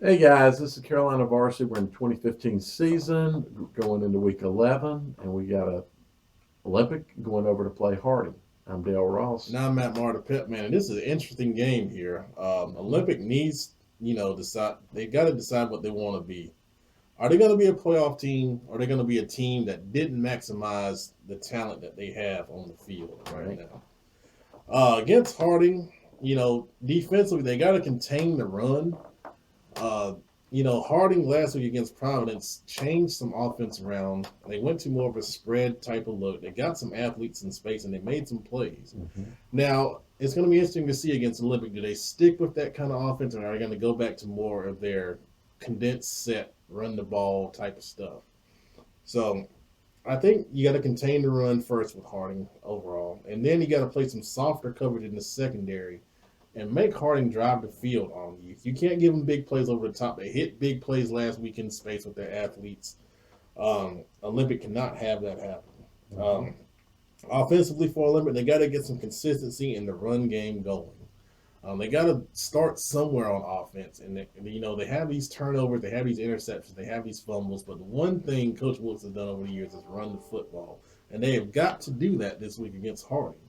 Hey guys, this is Carolina Varsity. We're in the 2015 season, going into week 11, and we got a Olympic going over to play Harding. I'm Dale Ross. Now I'm at Marta Pitt, man, and this is an interesting game here. Olympic needs, decide they got to decide what they want to be. Are they going to be a playoff team? Or are they going to be a team that didn't maximize the talent that they have on the field right Right. now? Against Harding, defensively they got to contain the run. Uh, Harding last week against Providence changed some offense around. They went to more of a spread type of look. They got some athletes in space and they made some plays. Mm-hmm. Now, it's going to be interesting to see against Olympic. Do they stick with that kind of offense, or are they going to go back to more of their condensed set, run the ball type of stuff? So, I think you got to contain the run first with Harding overall, and then you got to play some softer coverage in the secondary and make Harding drive the field on you. You can't give them big plays over the top. They hit big plays last week in space with their athletes. Olympic cannot have that happen. Mm-hmm. Um, Offensively for Olympic, they got to get some consistency in the run game going. They got to start somewhere on offense, and they have these turnovers, they have these interceptions, they have these fumbles. But the one thing Coach Wilkes has done over the years is run the football, and they have got to do that this week against Harding.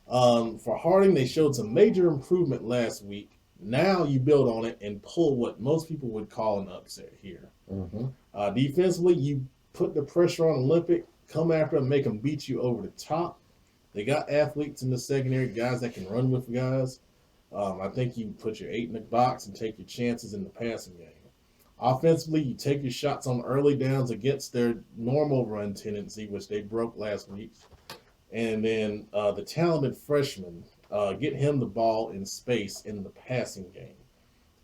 For Harding, they showed some major improvement last week. Now you build on it and pull what most people would call an upset here. Mm-hmm. Defensively, you put the pressure on Olympic, come after them, make them beat you over the top. They got athletes in the secondary, guys that can run with guys. I think you put your eight in the box and take your chances in the passing game. Offensively, you take your shots on early downs against their normal run tendency, which they broke last week. And then the talented freshman, get him the ball in space in the passing game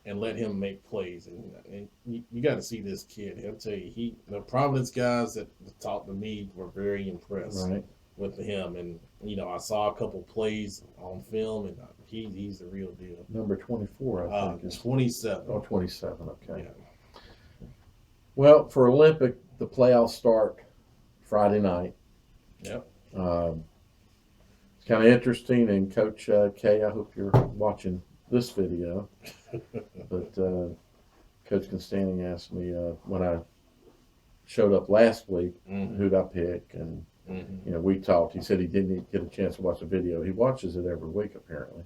and let him make plays. And you got to see this kid. He'll tell you, the Providence guys that talked to me were very impressed Right. with him. And I saw a couple plays on film, and he's the real deal. Number 24, I think. 27. Oh, 27. Okay. Yeah. Well, for Olympic, the playoffs start Friday night. Yep. Um, it's kind of interesting, and Coach K, I hope you're watching this video. But Coach Constanting asked me when I showed up last week Mm-hmm. who'd I pick, and Mm-hmm. we talked. He said he didn't get a chance to watch the video. He watches it every week apparently,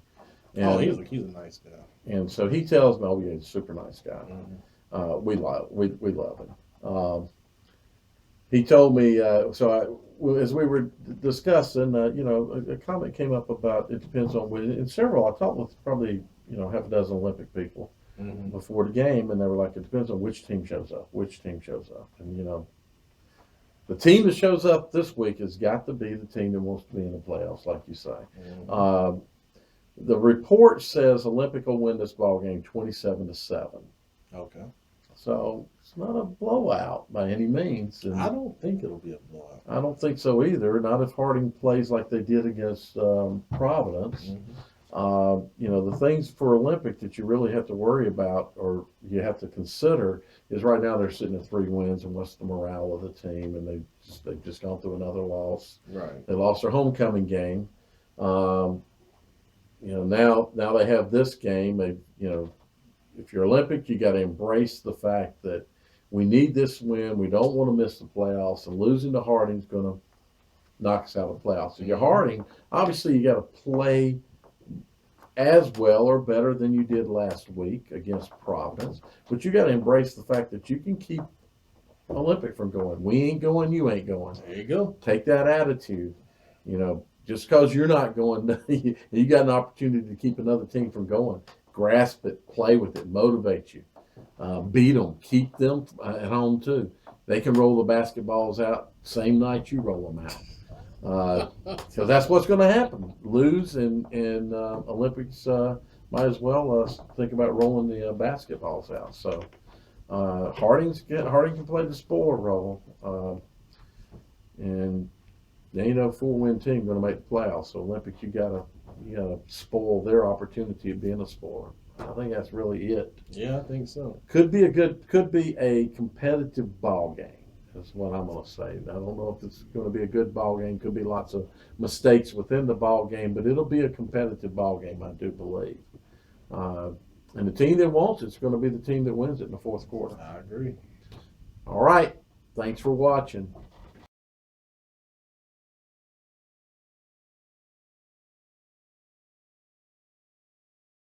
Oh, and he's a nice guy. so he tells me, "Oh yeah, he's a super nice guy. Mm-hmm. We love him." He told me as we were discussing, a comment came up about it depends on when. And several I talked with probably half a dozen Olympic people Mm-hmm. before the game, and they were like, it depends on which team shows up, and the team that shows up this week has got to be the team that wants to be in the playoffs, like you say. Mm-hmm. Uh, the report says Olympic will win this ball game 27-7. Okay. So it's not a blowout by any means, I and don't think it'll be a blowout. I don't think so either. Not if Harding plays like they did against Providence. Mm-hmm. The things for Olympic that you really have to worry about or you have to consider is right now they're sitting at 3 wins, and what's the morale of the team? And they've just gone through another loss. Right. They lost their homecoming game. Um, now they have this game. If you're Olympic, you got to embrace the fact that we need this win. We don't want to miss the playoffs, and losing to Harding's going to knock us out of the playoffs. So you're Harding. Obviously, you got to play as well or better than you did last week against Providence, but you got to embrace the fact that you can keep Olympic from going. We ain't going, you ain't going. There you go. Take that attitude. Just because you're not going, you got an opportunity to keep another team from going. Grasp it, play with it, motivate you, beat them, keep them at home too. They can roll the basketballs out same night you roll them out. Because that's what's going to happen. Lose and Olympics might as well think about rolling the basketballs out. So Harding can play the spoiler role, and there ain't no 4-win team going to make the playoffs. So Olympics, you gotta spoil their opportunity of being a spoiler. I think that's really it. Yeah, I think so. Could be a competitive ball game. Is what I'm going to say. I don't know if it's going to be a good ball game. Could be lots of mistakes within the ball game, but it'll be a competitive ball game, I do believe. Uh, And the team that wants it's going to be the team that wins it in the fourth quarter. I agree. All right. Thanks for watching.